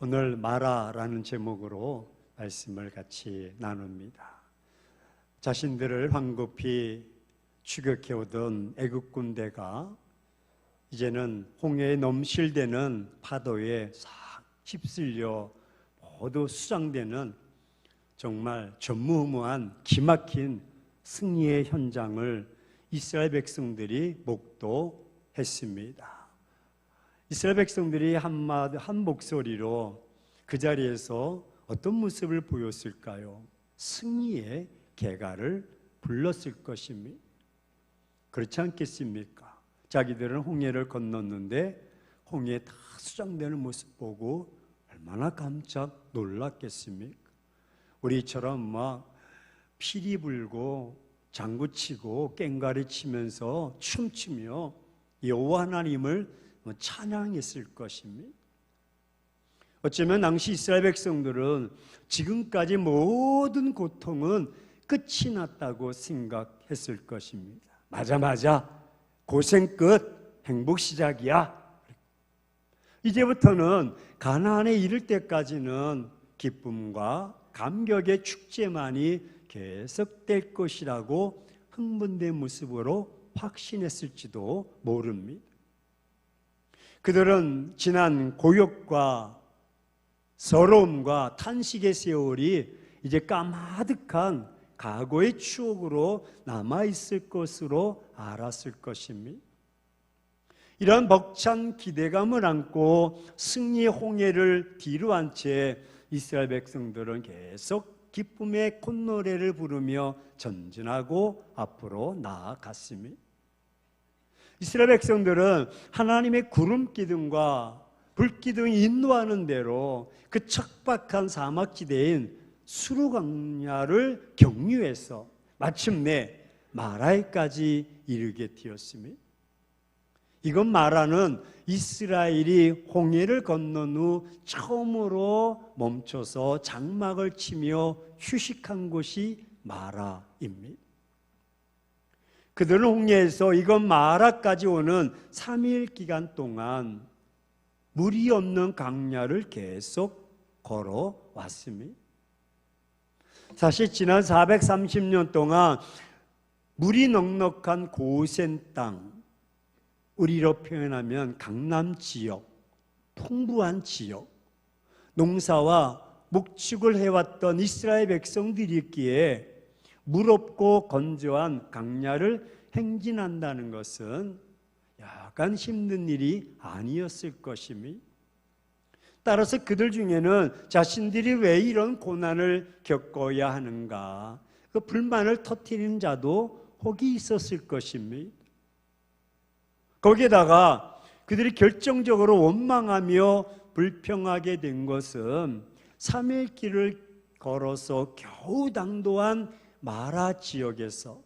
오늘 마라라는 제목으로 말씀을 같이 나눕니다. 자신들을 황급히 추격해오던 애국 군대가 이제는 홍해에 넘실대는 파도에 싹 휩쓸려 모두 수장되는 정말 전무후무한 기막힌 승리의 현장을 이스라엘 백성들이 목도했습니다. 이스라엘 백성들이 한 목소리로 그 자리에서 어떤 모습을 보였을까요? 승리의 개가를 불렀을 것입니다. 그렇지 않겠습니까? 자기들은 홍해를 건넜는데 홍해에 다 수장되는 모습 보고 얼마나 깜짝 놀랐겠습니까? 우리처럼 막 피리 불고 장구치고 꽹과리 치면서 춤추며 여호와 하나님을 찬양했을 것입니다. 어쩌면 당시 이스라엘 백성들은 지금까지 모든 고통은 끝이 났다고 생각했을 것입니다. 맞아. 고생 끝, 행복 시작이야. 이제부터는 가나안에 이를 때까지는 기쁨과 감격의 축제만이 계속될 것이라고 흥분된 모습으로 확신했을지도 모릅니다. 그들은 지난 고역과 서러움과 탄식의 세월이 이제 까마득한 과거의 추억으로 남아있을 것으로 알았을 것입니다. 이런 벅찬 기대감을 안고 승리의 홍해를 뒤로 한 채 이스라엘 백성들은 계속 기쁨의 콧노래를 부르며 전진하고 앞으로 나아갔습니다. 이스라엘 백성들은 하나님의 구름 기둥과 불 기둥이 인도하는 대로 그 척박한 사막지대인 수르 광야를 경유해서 마침내 마라에까지 이르게 되었습니다. 이건 마라는 이스라엘이 홍해를 건넌 후 처음으로 멈춰서 장막을 치며 휴식한 곳이 마라입니다. 그들은 홍해에서 이건 마라까지 오는 3일 기간 동안 물이 없는 광야를 계속 걸어왔습니다. 사실 지난 430년 동안 물이 넉넉한 고센 땅, 우리로 표현하면 강남 지역, 풍부한 지역, 농사와 목축을 해왔던 이스라엘 백성들이기에 물 없고 건조한 광야를 행진한다는 것은 약간 힘든 일이 아니었을 것입니다. 따라서 그들 중에는 자신들이 왜 이런 고난을 겪어야 하는가, 그 불만을 터뜨리는 자도 혹이 있었을 것입니다. 거기에다가 그들이 결정적으로 원망하며 불평하게 된 것은 3일 길을 걸어서 겨우 당도한 마라 지역에서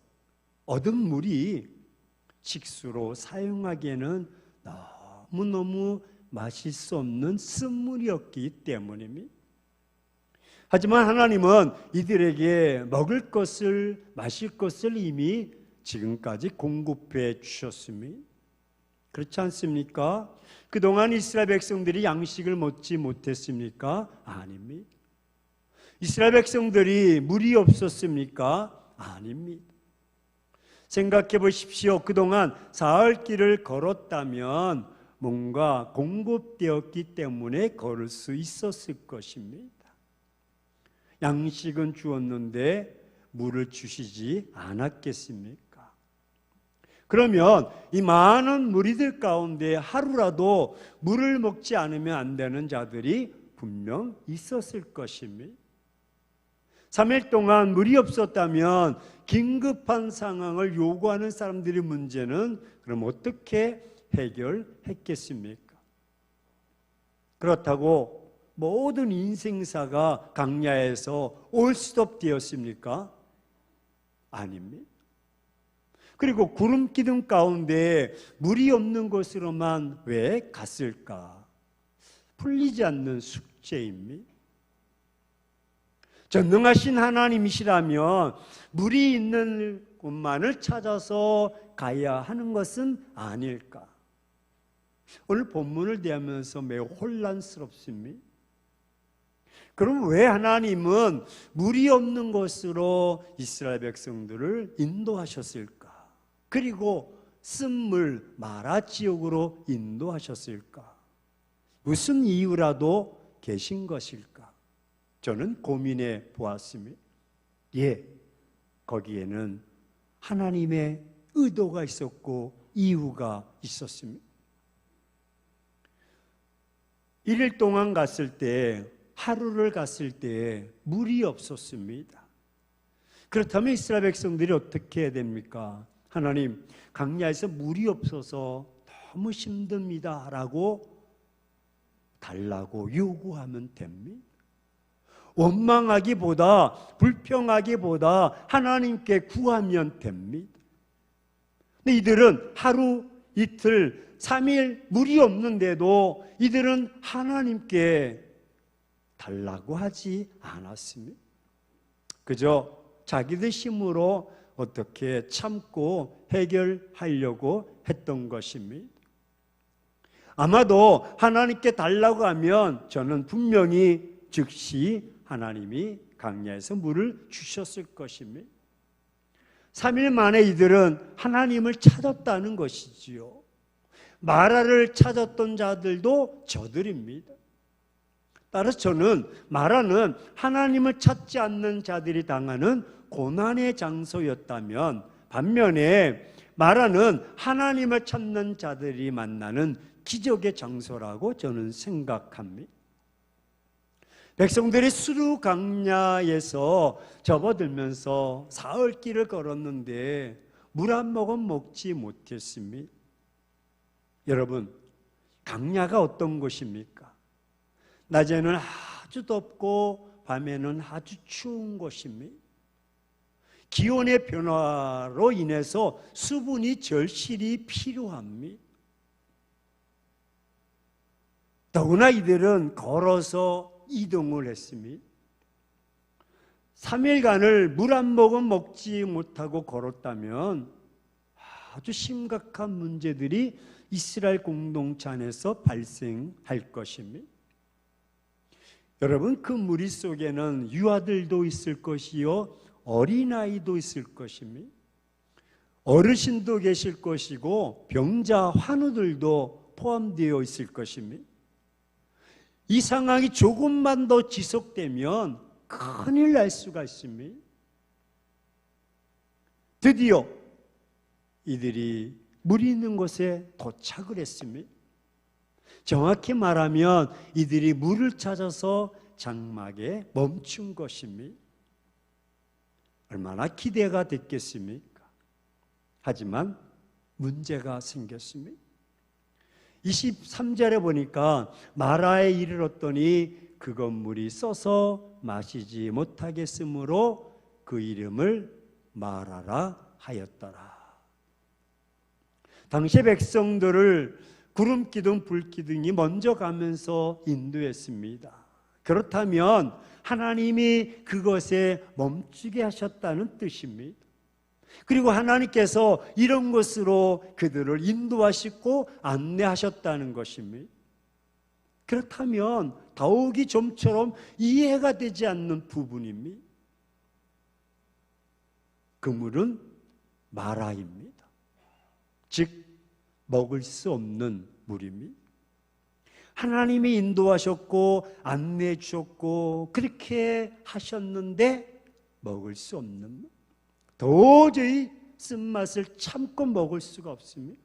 얻은 물이 식수로 사용하기에는 너무너무 마실 수 없는 쓴물이었기 때문입니다. 하지만 하나님은 이들에게 먹을 것을, 마실 것을 이미 지금까지 공급해 주셨습니다. 그렇지 않습니까? 그동안 이스라엘 백성들이 양식을 먹지 못했습니까? 아닙니다. 이스라엘 백성들이 물이 없었습니까? 아닙니다. 생각해 보십시오. 그동안 사흘 길을 걸었다면 뭔가 공급되었기 때문에 걸을 수 있었을 것입니다. 양식은 주었는데 물을 주시지 않았겠습니까? 그러면 이 많은 무리들 가운데 하루라도 물을 먹지 않으면 안 되는 자들이 분명 있었을 것입니다. 3일 동안 물이 없었다면 긴급한 상황을 요구하는 사람들의 문제는 그럼 어떻게 해결했겠습니까? 그렇다고 모든 인생사가 광야에서 올스톱 되었습니까? 아닙니다. 그리고 구름 기둥 가운데 물이 없는 곳으로만 왜 갔을까? 풀리지 않는 숙제입니다. 전능하신 하나님이시라면 물이 있는 곳만을 찾아서 가야 하는 것은 아닐까? 오늘 본문을 대하면서 매우 혼란스럽습니다. 그럼 왜 하나님은 물이 없는 곳으로 이스라엘 백성들을 인도하셨을까? 그리고 쓴물 마라 지역으로 인도하셨을까? 무슨 이유라도 계신 것일까? 저는 고민해 보았습니다. 예, 거기에는 하나님의 의도가 있었고 이유가 있었습니다. 1일 동안 갔을 때, 하루를 갔을 때 물이 없었습니다. 그렇다면 이스라엘 백성들이 어떻게 해야 됩니까? 하나님, 광야에서 물이 없어서 너무 힘듭니다 라고 달라고 요구하면 됩니다. 원망하기보다, 불평하기보다 하나님께 구하면 됩니다. 근데 이들은 하루, 이틀, 3일 물이 없는데도 이들은 하나님께 달라고 하지 않았습니다. 그저 자기들 힘으로 어떻게 참고 해결하려고 했던 것입니다. 아마도 하나님께 달라고 하면 저는 분명히 즉시 하나님이 광야에서 물을 주셨을 것입니다. 3일 만에 이들은 하나님을 찾았다는 것이지요. 마라를 찾았던 자들도 저들입니다. 따라서 저는 마라는 하나님을 찾지 않는 자들이 당하는 고난의 장소였다면, 반면에 마라는 하나님을 찾는 자들이 만나는 기적의 장소라고 저는 생각합니다. 백성들이 수르 광야에서 접어들면서 사흘 길을 걸었는데 물 한 모금 먹지 못했습니다. 여러분, 광야가 어떤 곳입니까? 낮에는 아주 덥고 밤에는 아주 추운 곳입니다. 기온의 변화로 인해서 수분이 절실히 필요합니다. 더구나 이들은 걸어서 이동을 했습니다. 3일간을 물 한 모금 먹지 못하고 걸었다면 아주 심각한 문제들이 이스라엘 공동체 안에서 발생할 것입니다. 여러분, 그 무리 속에는 유아들도 있을 것이요, 어린아이도 있을 것입니다. 어르신도 계실 것이고 병자, 환우들도 포함되어 있을 것입니다. 이 상황이 조금만 더 지속되면 큰일 날 수가 있습니다. 드디어 이들이 물이 있는 곳에 도착을 했습니다. 정확히 말하면 이들이 물을 찾아서 장막에 멈춘 것입니다. 얼마나 기대가 됐겠습니까? 하지만 문제가 생겼습니다. 23절에 보니까 마라에 이르렀더니 그 건물이 써서 마시지 못하겠으므로 그 이름을 마라라 하였더라. 당시 백성들을 구름 기둥, 불 기둥이 먼저 가면서 인도했습니다. 그렇다면 하나님이 그것에 멈추게 하셨다는 뜻입니다. 그리고 하나님께서 이런 것으로 그들을 인도하시고 안내하셨다는 것입니다. 그렇다면 더욱이 좀처럼 이해가 되지 않는 부분입니다. 그 물은 마라입니다. 즉 먹을 수 없는 물입니다. 하나님이 인도하셨고 안내해 주셨고 그렇게 하셨는데 먹을 수 없는 물, 도저히 쓴맛을 참고 먹을 수가 없습니다.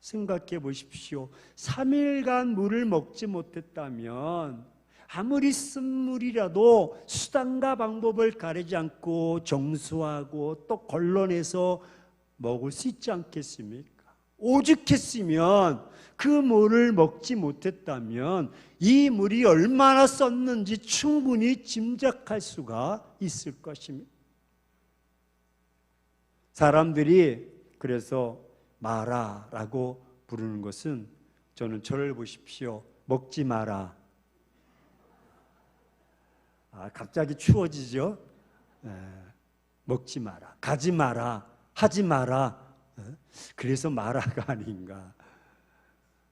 생각해 보십시오. 3일간 물을 먹지 못했다면 아무리 쓴 물이라도 수단과 방법을 가리지 않고 정수하고 또 걸러내서 먹을 수 있지 않겠습니까? 오죽했으면 그 물을 먹지 못했다면 이 물이 얼마나 썼는지 충분히 짐작할 수가 있을 것입니다. 사람들이 그래서 마라라고 부르는 것은, 저는 저를 보십시오. 먹지 마라. 갑자기 추워지죠? 먹지 마라. 가지 마라. 하지 마라. 그래서 마라가 아닌가.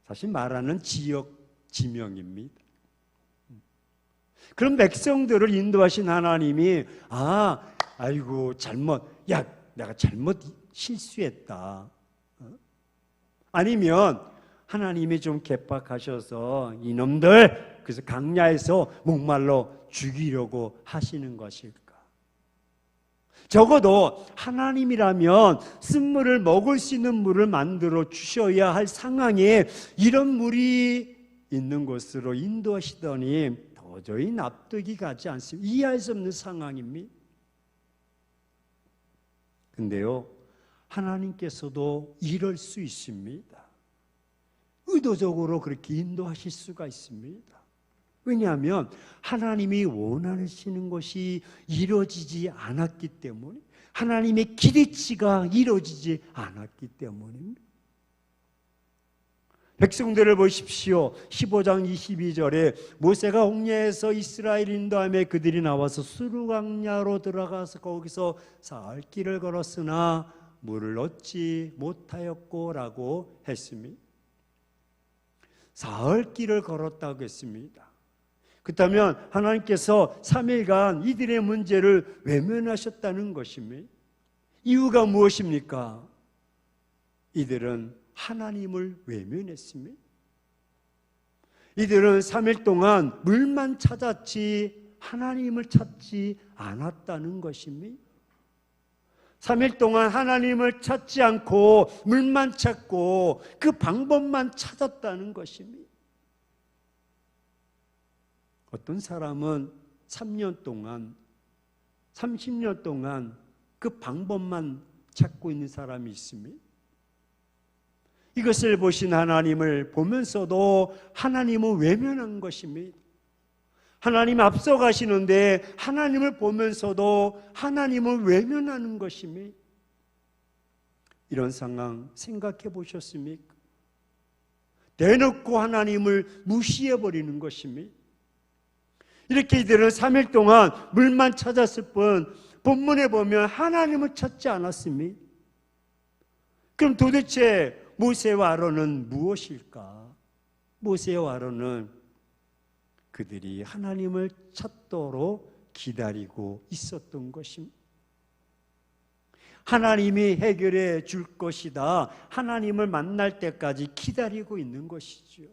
사실 마라는 지역 지명입니다. 그런 백성들을 인도하신 하나님이 아이고 내가 잘못 실수했다. 아니면 하나님이 좀 개박하셔서 이놈들 그래서 강야에서 목말라 죽이려고 하시는 것일까? 적어도 하나님이라면 쓴물을 먹을 수 있는 물을 만들어 주셔야 할 상황에 이런 물이 있는 곳으로 인도하시더니 도저히 납득이 가지 않습니다. 이해할 수 없는 상황입니다. 근데요, 하나님께서도 이럴 수 있습니다. 의도적으로 그렇게 인도하실 수가 있습니다. 왜냐하면 하나님이 원하시는 것이 이루어지지 않았기 때문에, 하나님의 기대치가 이루어지지 않았기 때문입니다. 백성들을 보십시오. 15장 22절에 모세가 홍해에서 이스라엘 인도함에 그들이 나와서 수르 광야로 들어가서 거기서 사흘 길을 걸었으나 물을 얻지 못하였고라고 했습니다. 사흘 길을 걸었다고 했습니다. 그렇다면 하나님께서 3일간 이들의 문제를 외면하셨다는 것입니다. 이유가 무엇입니까? 이들은 하나님을 외면했습니다. 이들은 3일 동안 물만 찾았지 하나님을 찾지 않았다는 것입니다. 3일 동안 하나님을 찾지 않고 물만 찾고 그 방법만 찾았다는 것입니다. 어떤 사람은 3년 동안 30년 동안 그 방법만 찾고 있는 사람이 있습니다. 이것을 보신 하나님을 보면서도 하나님은 외면한 것입니다. 하나님 앞서가시는데 하나님을 보면서도 하나님을 외면하는 것입니다. 이런 상황 생각해 보셨습니까? 대놓고 하나님을 무시해버리는 것입니다. 이렇게 이들은 3일 동안 물만 찾았을 뿐 본문에 보면 하나님을 찾지 않았습니다. 그럼 도대체 모세와 아론은 무엇일까? 모세와 아론은 그들이 하나님을 찾도록 기다리고 있었던 것입니다. 하나님이 해결해 줄 것이다. 하나님을 만날 때까지 기다리고 있는 것이죠.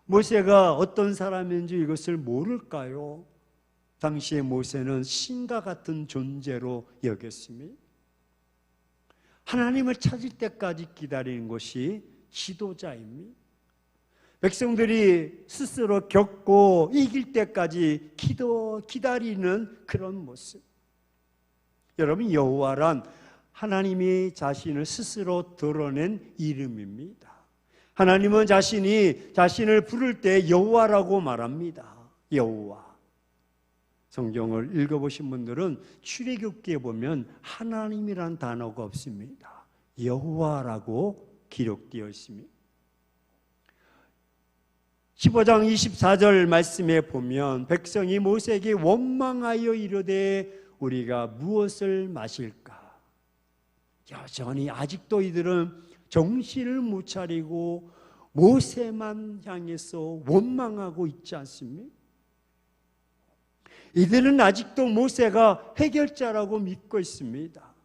모세가 어떤 사람인지 이것을 모를까요? 당시에 모세는 신과 같은 존재로 여겼습니다. 하나님을 찾을 때까지 기다리는 것이 지도자입니다. 백성들이 스스로 겪고 이길 때까지 기다리는 그런 모습. 여러분, 여호와란 하나님이 자신을 스스로 드러낸 이름입니다. 하나님은 자신을 부를 때 여호와라고 말합니다. 여호와. 성경을 읽어보신 분들은 출애굽기에 보면 하나님이란 단어가 없습니다. 여호와라고 기록되어 있습니다. 15장 24절 말씀에 보면 백성이 모세에게 원망하여 이르되 우리가 무엇을 마실까? 여전히 아직도 이들은 정신을 못 차리고 모세만 향해서 원망하고 있지 않습니까? 이들은 아직도 모세가 해결자라고 믿고 있습니다.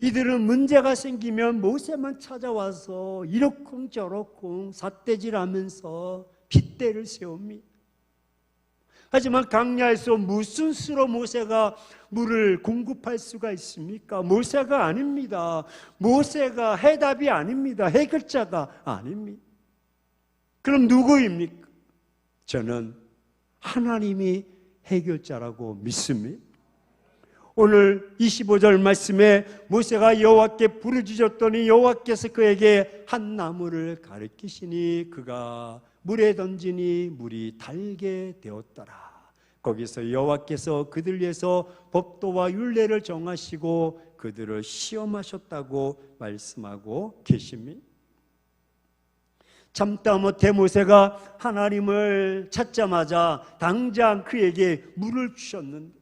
이들은 문제가 생기면 모세만 찾아와서 이러쿵저러쿵 삿대질하면서 빗대를 세웁니다. 하지만 강야에서 무슨 수로 모세가 물을 공급할 수가 있습니까? 모세가 아닙니다. 모세가 해답이 아닙니다. 해결자가 아닙니다. 그럼 누구입니까? 저는 하나님이 해결자라고 믿습니다. 오늘 25절 말씀에 모세가 여호와께 부르짖었더니 여호와께서 그에게 한 나무를 가리키시니 그가 물에 던지니 물이 달게 되었더라. 거기서 여호와께서 그들 위해서 법도와 율례를 정하시고 그들을 시험하셨다고 말씀하고 계십니다. 참다 못해 모세가 하나님을 찾자마자 당장 그에게 물을 주셨는데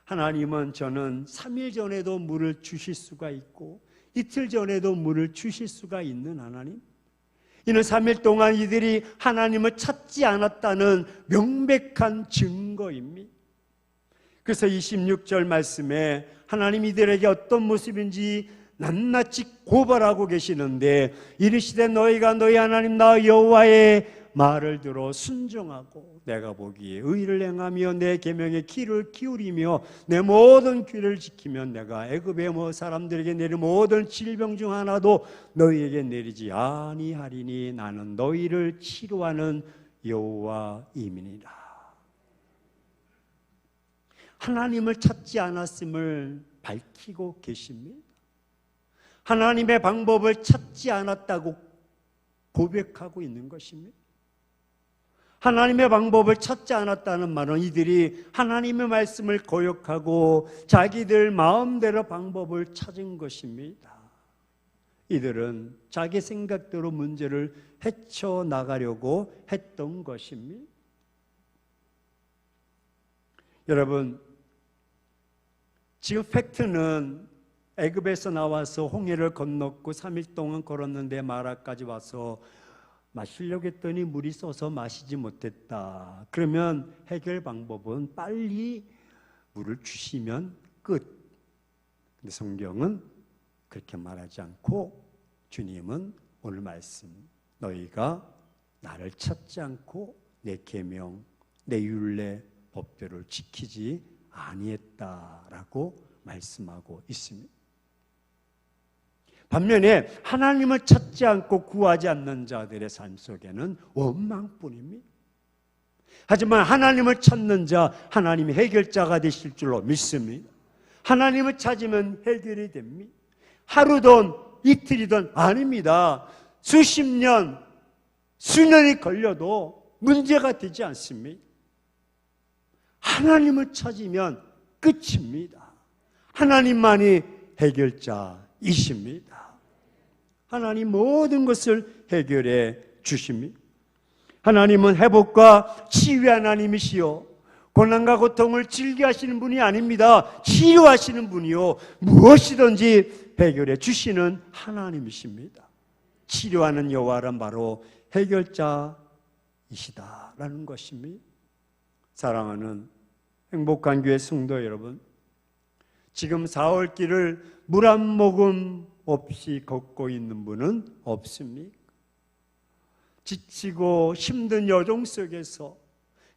하나님은 저는 3일 전에도 물을 주실 수가 있고 이틀 전에도 물을 주실 수가 있는 하나님, 이는 3일 동안 이들이 하나님을 찾지 않았다는 명백한 증거입니다. 그래서 26절 말씀에 하나님 이들에게 어떤 모습인지 낱낱이 고발하고 계시는데, 이르시되 너희가 너희 하나님 나 여호와의 말을 들어 순종하고 내가 보기에 의를 행하며 내 계명에 귀를 기울이며 내 모든 규례를 지키면 내가 애굽의 사람들에게 내릴 모든 질병 중 하나도 너희에게 내리지 아니하리니 나는 너희를 치료하는 여호와임이니라. 하나님을 찾지 않았음을 밝히고 계십니다. 하나님의 방법을 찾지 않았다고 고백하고 있는 것입니다. 하나님의 방법을 찾지 않았다는 말은 이들이 하나님의 말씀을 거역하고 자기들 마음대로 방법을 찾은 것입니다. 이들은 자기 생각대로 문제를 헤쳐나가려고 했던 것입니다. 여러분, 지금 팩트는 애굽에서 나와서 홍해를 건넜고 3일 동안 걸었는데 마라까지 와서 마시려고 했더니 물이 써서 마시지 못했다. 그러면 해결 방법은 빨리 물을 주시면 끝. 근데 성경은 그렇게 말하지 않고 주님은 오늘 말씀, 너희가 나를 찾지 않고 내 계명, 내 율례, 법대로 지키지 아니했다라고 말씀하고 있습니다. 반면에 하나님을 찾지 않고 구하지 않는 자들의 삶 속에는 원망뿐입니다. 하지만 하나님을 찾는 자, 하나님이 해결자가 되실 줄로 믿습니다. 하나님을 찾으면 해결이 됩니다. 하루든 이틀이든 아닙니다. 수십 년, 수년이 걸려도 문제가 되지 않습니다. 하나님을 찾으면 끝입니다. 하나님만이 해결자이십니다. 하나님 모든 것을 해결해 주십니다. 하나님은 회복과 치유의 하나님이시요, 고난과 고통을 즐겨 하시는 분이 아닙니다. 치유하시는 분이요, 무엇이든지 해결해 주시는 하나님이십니다. 치료하는 여호와란 바로 해결자이시다라는 것입니다. 사랑하는 행복한 교회 성도 여러분, 지금 4월길을 물 한 모금 없이 걷고 있는 분은 없습니까? 지치고 힘든 여정 속에서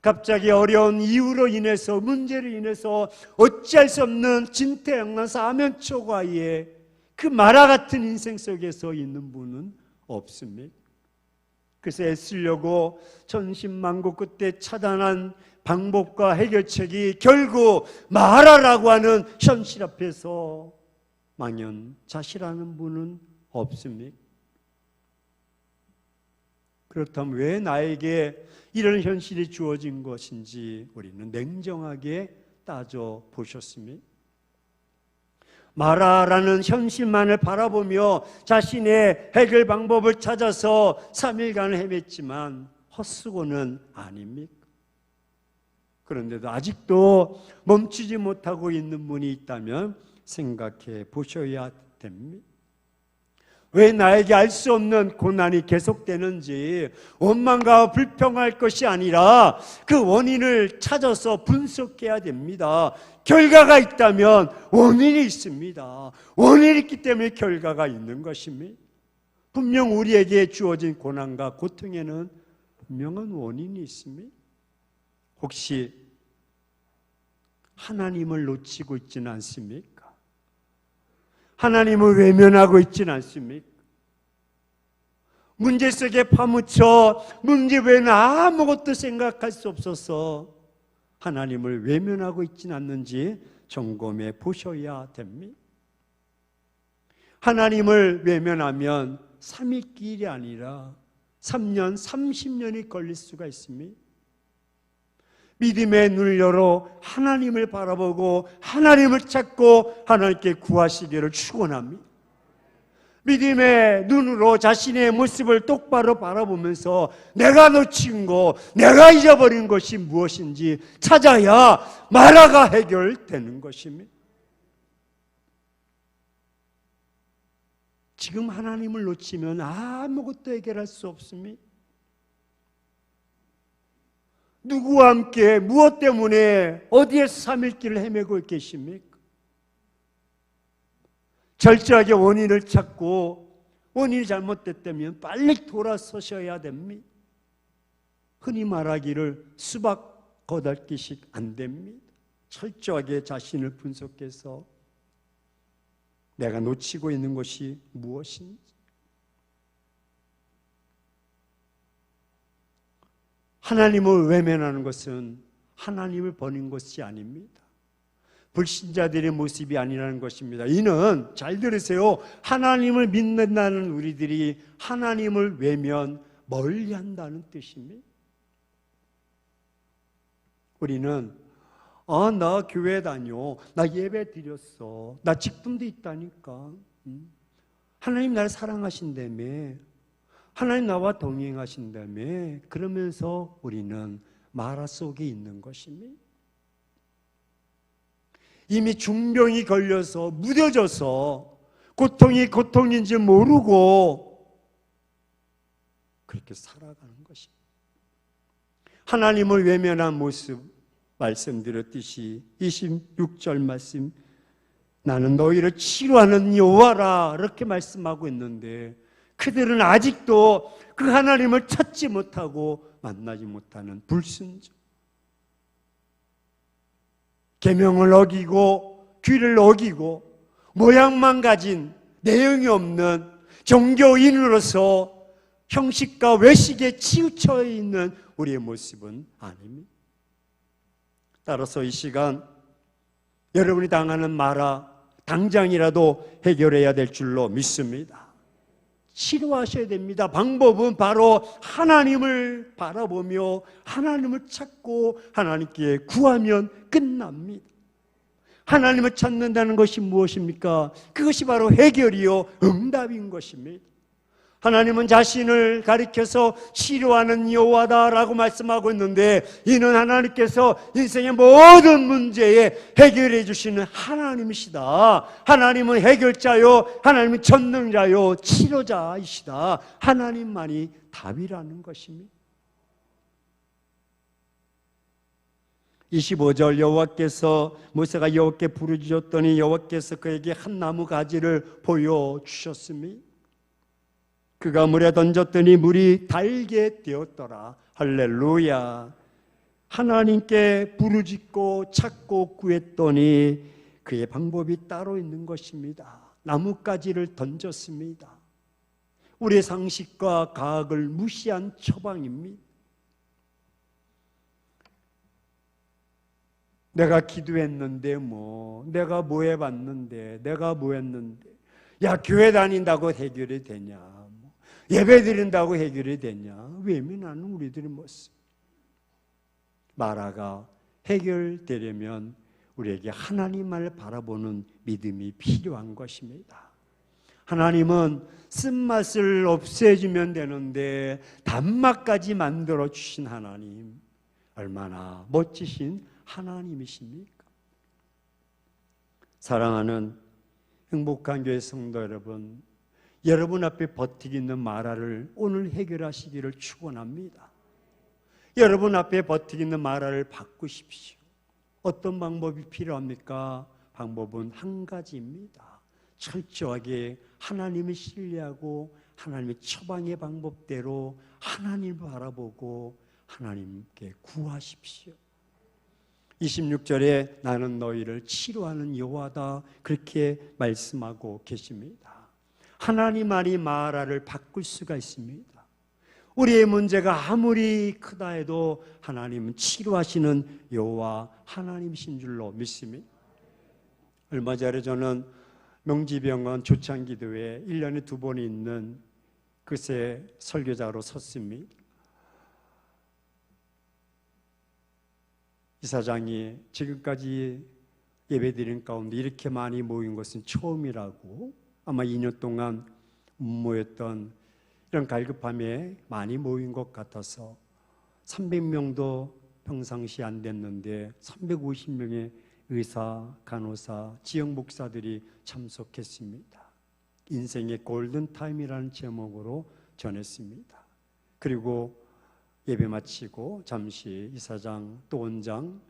갑자기 어려운 이유로 인해서, 문제로 인해서 어찌할 수 없는 진퇴양난 사면초가의 그 마라 같은 인생 속에서 있는 분은 없습니까? 그래서 애쓰려고 천신만고 끝에 차단한 방법과 해결책이 결국 마라라고 하는 현실 앞에서 망연자실하는 분은 없습니까? 그렇다면 왜 나에게 이런 현실이 주어진 것인지 우리는 냉정하게 따져 보셨습니까? 마라라는 현실만을 바라보며 자신의 해결 방법을 찾아서 3일간 헤맸지만 헛수고는 아닙니까? 그런데도 아직도 멈추지 못하고 있는 분이 있다면 생각해 보셔야 됩니다. 왜 나에게 알 수 없는 고난이 계속되는지 원망과 불평할 것이 아니라 그 원인을 찾아서 분석해야 됩니다. 결과가 있다면 원인이 있습니다. 원인이 있기 때문에 결과가 있는 것입니다. 분명 우리에게 주어진 고난과 고통에는 분명한 원인이 있습니다. 혹시 하나님을 놓치고 있지는 않습니까? 하나님을 외면하고 있지는 않습니까? 문제 속에 파묻혀 문제 외에는 아무것도 생각할 수 없어서 하나님을 외면하고 있지는 않는지 점검해 보셔야 됩니다. 하나님을 외면하면 3일 길이 아니라 3년, 30년이 걸릴 수가 있습니다. 믿음의 눈을 열어 하나님을 바라보고 하나님을 찾고 하나님께 구하시기를 축원합니다. 믿음의 눈으로 자신의 모습을 똑바로 바라보면서 내가 놓친 것, 내가 잊어버린 것이 무엇인지 찾아야 마라가 해결되는 것입니다. 지금 하나님을 놓치면 아무것도 해결할 수 없습니다. 누구와 함께 무엇 때문에 어디에서 3일길을 헤매고 계십니까? 철저하게 원인을 찾고 원인이 잘못됐다면 빨리 돌아서셔야 됩니다. 흔히 말하기를 수박 거덜기식 안 됩니다. 철저하게 자신을 분석해서 내가 놓치고 있는 것이 무엇인지, 하나님을 외면하는 것은 하나님을 버린 것이 아닙니다. 불신자들의 모습이 아니라는 것입니다. 이는 잘 들으세요. 하나님을 믿는다는 우리들이 하나님을 외면 멀리한다는 뜻입니다. 우리는 나 교회 다녀, 나 예배 드렸어, 나 직분도 있다니까, 하나님 나를 사랑하신다며, 하나님 나와 동행하신다며, 그러면서 우리는 마라 속에 있는 것입니다. 이미 중병이 걸려서 무뎌져서 고통이 고통인지 모르고 그렇게 살아가는 것입니다. 하나님을 외면한 모습, 말씀드렸듯이 26절 말씀, 나는 너희를 치료하는 여호와라, 이렇게 말씀하고 있는데 그들은 아직도 그 하나님을 찾지 못하고 만나지 못하는 불순종, 계명을 어기고 귀를 어기고 모양만 가진 내용이 없는 종교인으로서 형식과 외식에 치우쳐 있는 우리의 모습은 아닙니다. 따라서 이 시간 여러분이 당하는 마라 당장이라도 해결해야 될 줄로 믿습니다. 치료하셔야 됩니다. 방법은 바로 하나님을 바라보며 하나님을 찾고 하나님께 구하면 끝납니다. 하나님을 찾는다는 것이 무엇입니까? 그것이 바로 해결이요 응답인 것입니다. 하나님은 자신을 가리켜서 치료하는 여호와다라고 말씀하고 있는데, 이는 하나님께서 인생의 모든 문제에 해결해 주시는 하나님이시다. 하나님은 해결자요, 하나님은 전능자요, 치료자이시다. 하나님만이 답이라는 것입니다. 25절, 여호와께서 모세가 여호와께 부르짖었더니 여호와께서 그에게 한 나무 가지를 보여주셨습니다. 그가 물에 던졌더니 물이 달게 되었더라. 할렐루야. 하나님께 부르짖고 찾고 구했더니 그의 방법이 따로 있는 것입니다. 나뭇가지를 던졌습니다. 우리의 상식과 과학을 무시한 처방입니다. 내가 기도했는데 내가 뭐 해봤는데, 내가 뭐 했는데, 야 교회 다닌다고 해결이 되냐, 예배 드린다고 해결이 되냐, 외면하는 우리들의 모습. 마라가 해결되려면 우리에게 하나님을 바라보는 믿음이 필요한 것입니다. 하나님은 쓴맛을 없애주면 되는데 단맛까지 만들어 주신 하나님, 얼마나 멋지신 하나님이십니까? 사랑하는 행복한 교회 성도 여러분, 여러분 앞에 버티고 있는 마라를 오늘 해결하시기를 축원합니다. 여러분 앞에 버티고 있는 마라를 바꾸십시오. 어떤 방법이 필요합니까? 방법은 한 가지입니다. 철저하게 하나님을 신뢰하고 하나님의 처방의 방법대로 하나님을 바라보고 하나님께 구하십시오. 26절에 나는 너희를 치료하는 여호와다, 그렇게 말씀하고 계십니다. 하나님만이 마라를 바꿀 수가 있습니다. 우리의 문제가 아무리 크다 해도 하나님은 치료하시는 여호와 하나님이신 줄로 믿습니다. 얼마 전에 저는 명지병원 조창기도회에 1년에 2번 있는 그새 설교자로 섰습니다. 이사장이 지금까지 예배드린 가운데 이렇게 많이 모인 것은 처음이라고, 아마 2년 동안 모였던 이런 갈급함에 많이 모인 것 같아서 300명도 평상시 안 됐는데 350명의 의사, 간호사, 지역 목사들이 참석했습니다. 인생의 골든타임이라는 제목으로 전했습니다. 그리고 예배 마치고 잠시 이사장 또 원장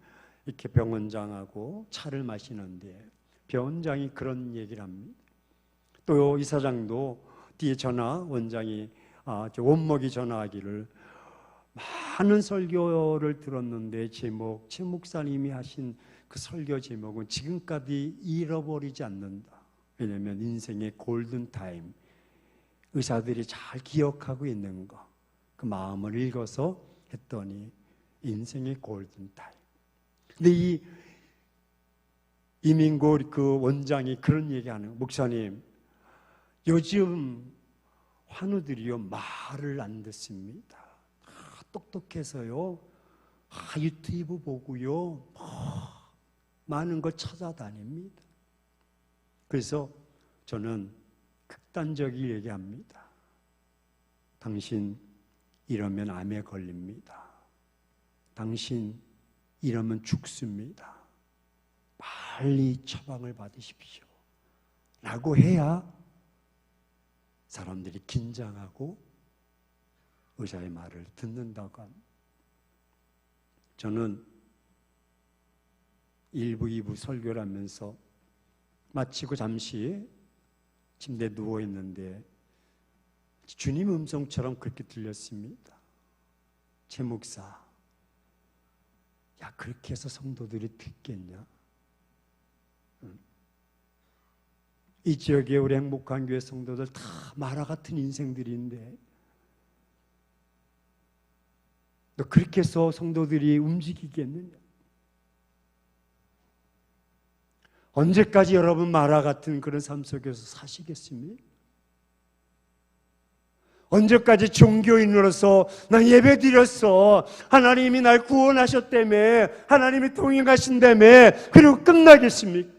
이렇게 병원장하고 차를 마시는데 병원장이 그런 얘기를 합니다. 또 이사장도 뒤에 원장이 원목이 전화하기를 많은 설교를 들었는데 최 목사님이 하신 그 설교 제목은 지금까지 잃어버리지 않는다. 왜냐하면 인생의 골든타임, 의사들이 잘 기억하고 있는 거, 그 마음을 읽어서 했더니 인생의 골든타임. 근데 이 이민고 그 원장이 그런 얘기하는 거예요. 목사님, 요즘 환우들이요 말을 안 듣습니다. 똑똑해서요 유튜브 보고요 많은 거 찾아다닙니다. 그래서 저는 극단적인 얘기합니다. 당신 이러면 암에 걸립니다. 당신 이러면 죽습니다. 빨리 처방을 받으십시오 라고 해야 사람들이 긴장하고 의사의 말을 듣는다고 합니다. 저는 1부, 2부 설교를 하면서 마치고 잠시 침대에 누워있는데 주님 음성처럼 그렇게 들렸습니다. 최 목사, 야 그렇게 해서 성도들이 듣겠냐? 이 지역에 우리 행복한 교회 성도들 다 마라 같은 인생들인데 너 그렇게 해서 성도들이 움직이겠느냐? 언제까지 여러분 마라 같은 그런 삶 속에서 사시겠습니까? 언제까지 종교인으로서 나 예배 드렸어, 하나님이 날 구원하셨다며, 하나님이 동행하신다며, 그리고 끝나겠습니까?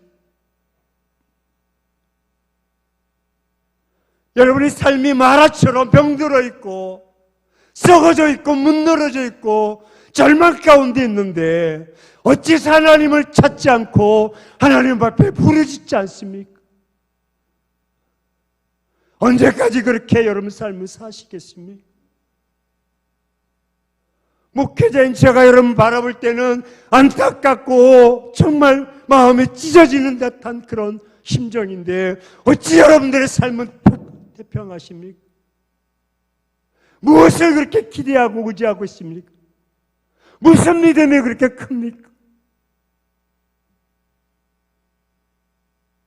여러분의 삶이 마라처럼 병들어 있고 썩어져 있고 문드러져 있고 절망 가운데 있는데 어찌서 하나님을 찾지 않고 하나님 앞에 부르짖지 않습니까? 언제까지 그렇게 여러분 삶을 사시겠습니까? 목회자인 제가 여러분 바라볼 때는 안타깝고 정말 마음이 찢어지는 듯한 그런 심정인데 어찌 여러분들의 삶은 태평하십니까? 무엇을 그렇게 기대하고 의지하고 있습니까? 무슨 믿음이 그렇게 큽니까?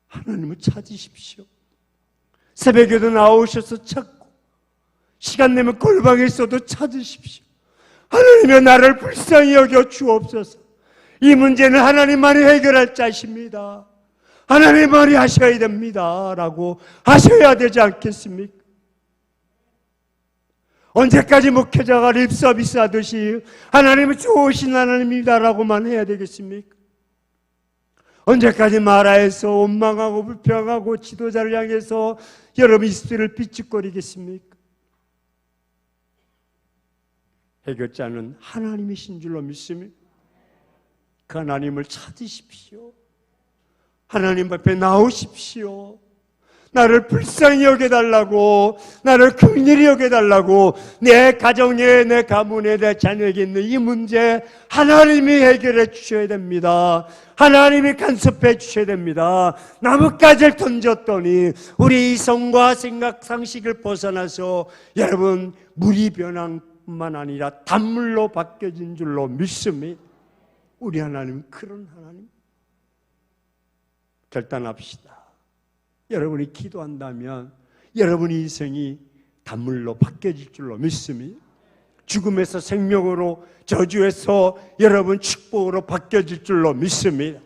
하나님을 찾으십시오. 새벽에도 나오셔서 찾고 시간 내면 골방에 있어도 찾으십시오. 하나님의 나를 불쌍히 여겨 주옵소서. 이 문제는 하나님만이 해결할 자십니다. 하나님만이 하셔야 됩니다 라고 하셔야 되지 않겠습니까? 언제까지 목회자가 립서비스 하듯이 하나님은 좋으신 하나님입니다라고만 해야 되겠습니까? 언제까지 마라에서 원망하고 불평하고 지도자를 향해서 여러분 입술을 삐죽거리겠습니까? 해결자는 하나님이신 줄로 믿습니다. 그 하나님을 찾으십시오. 하나님 앞에 나오십시오. 나를 불쌍히 여겨달라고, 나를 긍휼히 여겨달라고, 내 가정에, 내 가문에, 내 자녀에게 있는 이 문제 하나님이 해결해 주셔야 됩니다. 하나님이 간섭해 주셔야 됩니다. 나뭇가지를 던졌더니 우리 이성과 생각, 상식을 벗어나서 여러분 물이 변한뿐만 아니라 단물로 바뀌어진 줄로 믿습니다. 우리 하나님은 그런 하나님. 결단합시다. 여러분이 기도한다면 여러분의 인생이 단물로 바뀌어질 줄로 믿습니다. 죽음에서 생명으로, 저주에서 여러분 축복으로 바뀌어질 줄로 믿습니다.